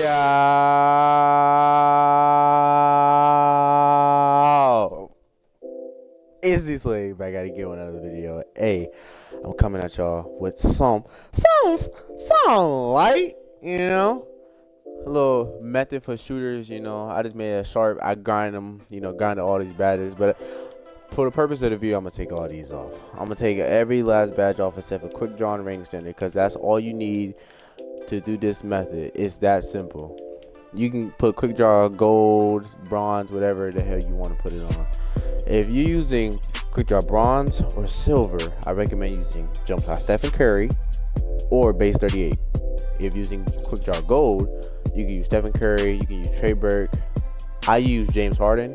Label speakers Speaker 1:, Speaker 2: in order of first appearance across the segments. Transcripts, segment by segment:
Speaker 1: Yo, it's DSWAYY back at it again with another video. Hey, I'm coming at y'all with some light, a little method for shooters. I just made a sharp. I grind them, grind all these badges. But for the purpose of the video, I'm gonna take all these off. I'm gonna take every last badge off except for quick draw and range extender, because that's all you need to do this method. It's that simple. You can put quick draw, gold, bronze, whatever the hell you want to put it on. If you're using quick draw bronze or silver, I recommend using JUMPSHOT Stephen Curry or base 38. If using quick draw gold, you can use Stephen Curry, you can use Trey Burke. I use James Harden,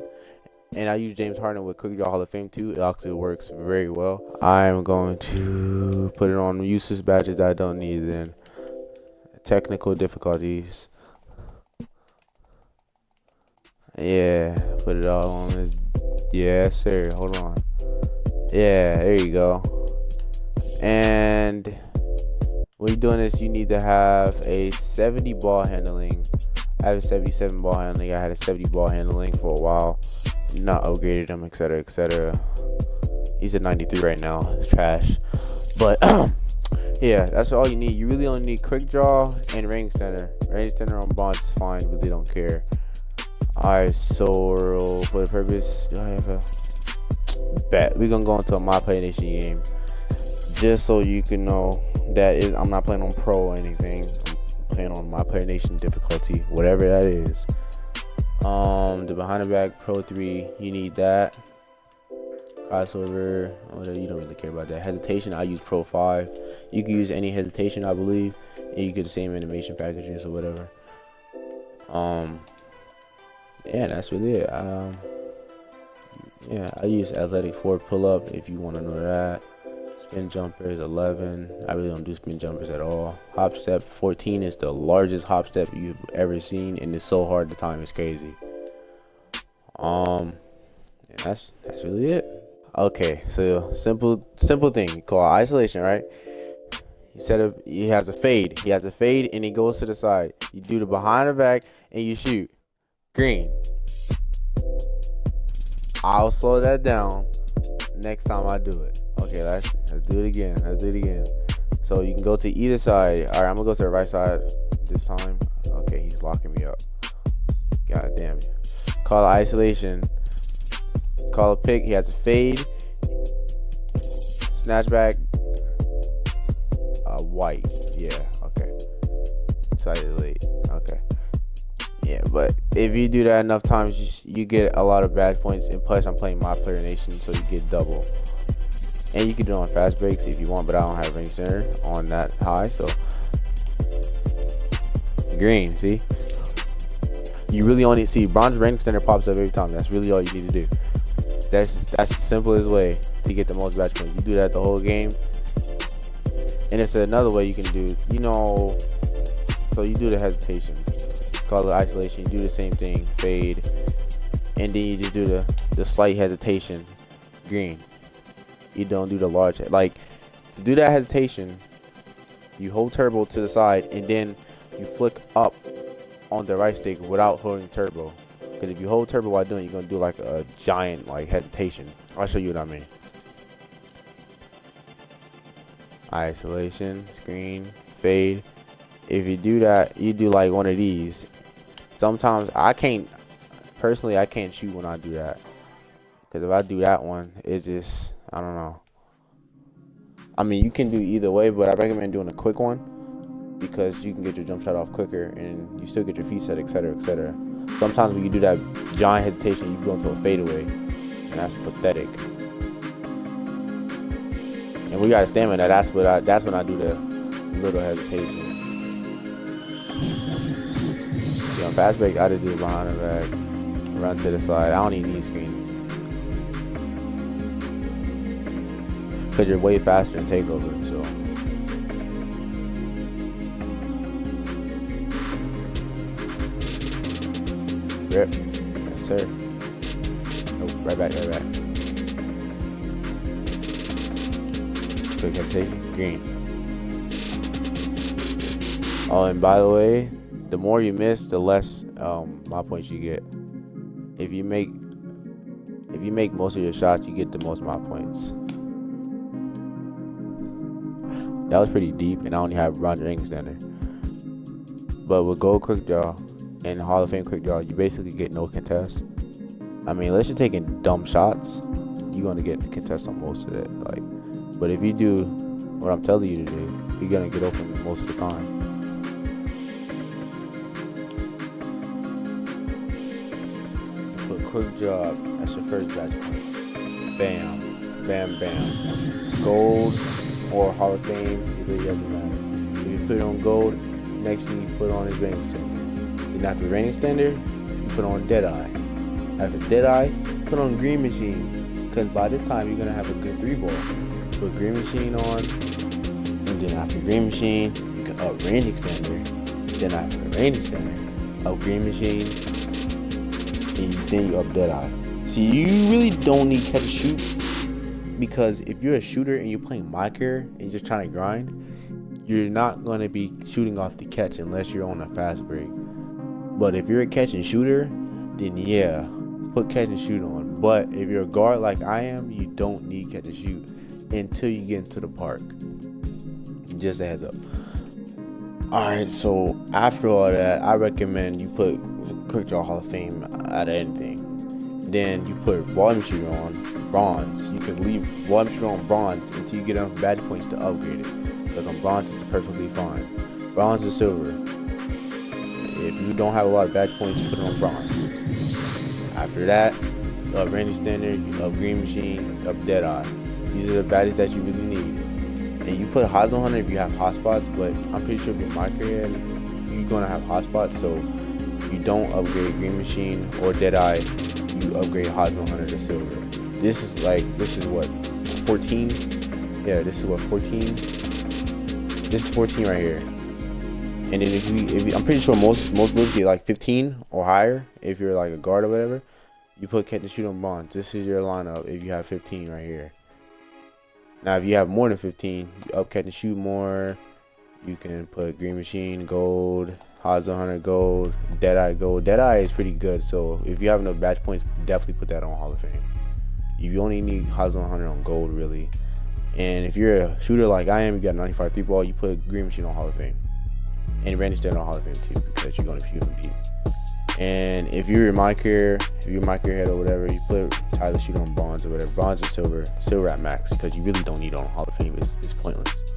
Speaker 1: and I use James Harden with quick draw Hall of Fame too. It actually works very well. I'm going to put it on useless badges that I don't need then. Technical difficulties. Yeah, put it all on this. Yeah, sir. Hold on. Yeah, there you go. And when you're doing this, you need to have a 70 ball handling. I have a 77 ball handling. I had a 70 ball handling for a while. Not upgraded him, etc., etc. He's at 93 right now. It's trash. But yeah, that's all you need. You really only need quick draw and range extender. Range extender on bonds is fine. Really don't care. Alright, so for the purpose, do I have a bet? We're gonna go into a MyPlayer Nation game, just so you can know that I'm not playing on pro or anything. I'm playing on MyPlayer Nation difficulty, whatever that is. The behind the back Pro 3, you need that. Crossover, you don't really care about that. Hesitation, I use Pro 5. You can use any hesitation, I believe, and you get the same animation packages or whatever. Yeah, that's really it. Yeah, I use athletic forward pull up if you want to know that. Spin jumpers 11. I really don't do spin jumpers at all. Hop step 14 is the largest hop step you've ever seen, and it's so hard to time. It's crazy. Yeah, that's really it. Okay, so simple thing called isolation, right? He has a fade. He has a fade, and he goes to the side. You do the behind the back, and you shoot. Green. I'll slow that down next time I do it. Okay, let's do it again. So you can go to either side. All right, I'm gonna go to the right side this time. Okay, he's locking me up. God damn it. Call isolation. Call a pick. He has a fade. Snatchback. White. Yeah. Okay. Slightly late. Okay. Yeah, but if you do that enough times, you get a lot of badge points, and plus I'm playing MyPlayer Nation, so you get double. And you can do it on fast breaks if you want, but I don't have range center on that high, so green. See, you really only see bronze range center pops up every time. That's really all you need to do. That's the simplest way to get the most badge points. You do that the whole game, and it's another way you can do. So you do the hesitation. Call it isolation, you do the same thing, fade, and then you just do the slight hesitation, green. You don't do the large, like, to do that hesitation, you hold turbo to the side, and then you flick up on the right stick without holding turbo, because if you hold turbo while doing it, you're gonna do like a giant hesitation. I'll show you what I mean. Isolation, screen, fade. If you do that, you do like one of these. Sometimes I can't shoot when I do that, because if I do that one, it's just, I don't know. I mean, you can do either way, but I recommend doing a quick one, because you can get your jump shot off quicker and you still get your feet set, etc., etc. Sometimes when you do that giant hesitation, you go into a fadeaway, and that's pathetic. And we got a stamina. That's when I do the little hesitation. On fast break, I just do it behind the back, run to the side. I don't even need screens, because you're way faster in takeover. So rip, yes sir. Oh, right back. Quick hesitation, green. Oh, and by the way, The more you miss, the less my points you get. If you make most of your shots, you get the most my points. That was pretty deep, and I only have bronze ring extender. But with gold quick draw and Hall of Fame quick draw, you basically get no contest. I mean, unless you're taking dumb shots, you're gonna get the contest on most of it. Like, but if you do what I'm telling you to do, you're gonna get open most of the time. Put quick draw. That's your first badge point. Bam, bam, bam. Gold or Hall of Fame, it really doesn't matter. If you put it on gold, next thing you put on is rain extender. Then after rain extender, you put on Deadeye. After Deadeye, put on Green Machine, because by this time you're gonna have a good 3 ball. Put Green Machine on, and then after Green Machine, you can up rain extender. Then after rain extender, up Green Machine, and then you up Deadeye. See, you really don't need catch and shoot, because if you're a shooter and you're playing Mycareer and you're just trying to grind, you're not going to be shooting off the catch unless you're on a fast break. But if you're a catch and shooter, then yeah, put catch and shoot on. But if you're a guard like I am, you don't need catch and shoot until you get into the park. Just a heads up. Alright, so after all that, I recommend you put quick draw Hall of Fame out of anything. Then you put volume shooter on bronze. You can leave volume shooter on bronze until you get enough badge points to upgrade it. Because on bronze it's perfectly fine. Bronze or silver. If you don't have a lot of badge points, you put it on bronze. After that, up rain extender, up Green Machine, up Deadeye. These are the badges that you really need. And you put Hostel Hunter if you have hotspots, but I'm pretty sure if you're Mycareer, you're gonna have hotspots, so you don't upgrade Green Machine or Deadeye, you upgrade Hostel Hunter to silver. This is what, 14? Yeah, this is what, 14? This is 14 right here. And then if I'm pretty sure most moves get like 15 or higher if you're like a guard or whatever. You put catch and shoot on bronze. This is your lineup if you have 15 right here. Now if you have more than 15, you up catch and shoot more. You can put Green Machine, gold, Hostel Hunter, gold, Deadeye, gold. Deadeye is pretty good, so if you have enough badge points, definitely put that on Hall of Fame. You only need Hostel Hunter on gold really. And if you're a shooter like I am, you got a 95 3 ball, you put Green Machine on Hall of Fame. And Randy stand on Hall of Fame too, because you're gonna shoot them deep. And if you're in Mycareer, if you're Mycareer head or whatever, you put Tyler shoot on bronze or whatever. Bronze or silver at max, because you really don't need it on Hall of Fame. It's pointless.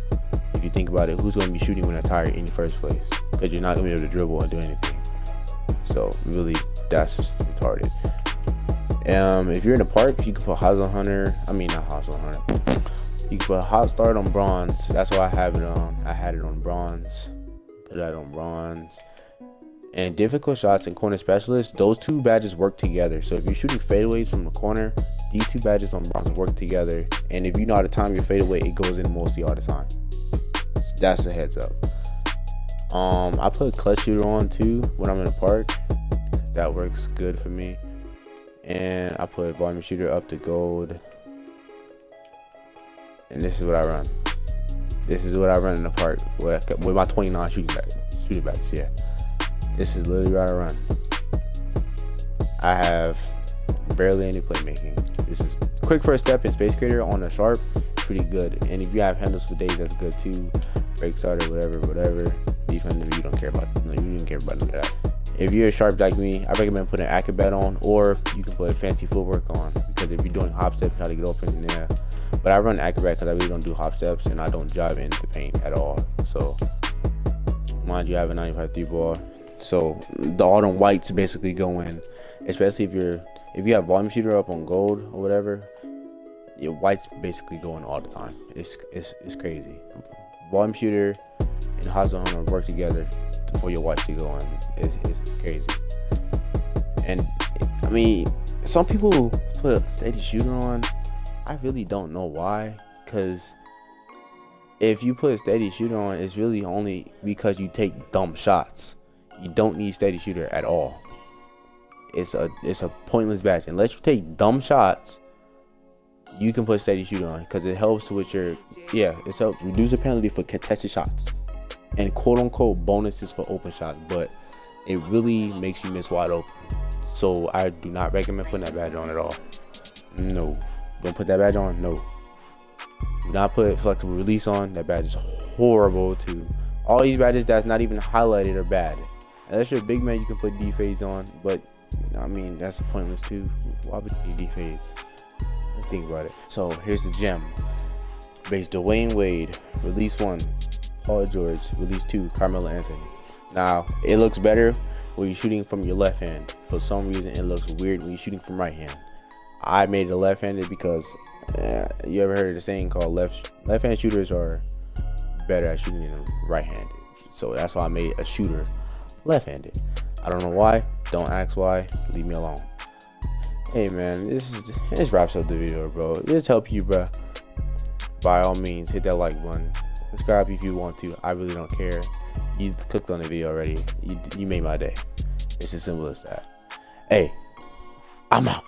Speaker 1: If you think about it, who's gonna be shooting when attire in the first place? Because you're not gonna be able to dribble and do anything. So really, that's just retarded. If you're in the park, you can put Hostel Hunter. I mean, not Hostel Hunter. You can put Hot Start on bronze. That's why I have it on. I had it on bronze. Put that on bronze. And difficult shots and corner specialist, those two badges work together. So if you're shooting fadeaways from the corner, these two badges on bronze work together. And if you know how to time your fadeaway, it goes in mostly all the time. That's a heads up. I put clutch shooter on too when I'm in the park. That works good for me. And I put volume shooter up to gold. And this is what I run. This is what I run in the park with my 29 shooting bags. Yeah. This is literally what I run. I have barely any playmaking. This is quick first step in Space Creator on a sharp. Pretty good. And if you have handles for days, that's good too. Break starter, whatever. Defender, you don't care about. No, you didn't care about none of that. If you're a sharp like me, I recommend putting Acrobat on, or you can put fancy footwork on, because if you're doing hop steps, try to get open in there. But I run Acrobat because I really don't do hop steps and I don't drive into the paint at all. So mind you, I have a 95 3 ball. So all them whites basically go in, especially if you have volume shooter up on gold or whatever. Your whites basically go in all the time. It's crazy. Volume shooter and Hostel Hunter work together for your whites to go in. It's crazy. And I mean, some people put steady shooter on. I really don't know why, because if you put steady shooter on, it's really only because you take dumb shots. You don't need steady shooter at all. It's a pointless badge. Unless you take dumb shots, you can put steady shooter on, because it helps with your it helps reduce the penalty for contested shots and quote unquote bonuses for open shots. But it really makes you miss wide open. So I do not recommend putting that badge on at all. No, don't put that badge on. No, do not put flexible release on. That badge is horrible too. All these badges that's not even highlighted are bad. Unless you're a big man, you can put D fades on, but I mean that's pointless too. Why would you need D fades? Let's think about it. So here's the gem. Base Dwayne Wade, release 1. Paul George, release 2. Carmelo Anthony. Now it looks better when you're shooting from your left hand. For some reason, it looks weird when you're shooting from right hand. I made it left-handed because you ever heard of the saying called left-hand shooters are better at shooting than right-handed. So that's why I made a shooter left-handed. I don't know why. Don't ask why. Leave me alone. Hey man, this wraps up the video, bro. This help you, bro. By all means, hit that like button. Subscribe if you want to. I really don't care. You clicked on the video already. You made my day. It's as simple as that. Hey, I'm out.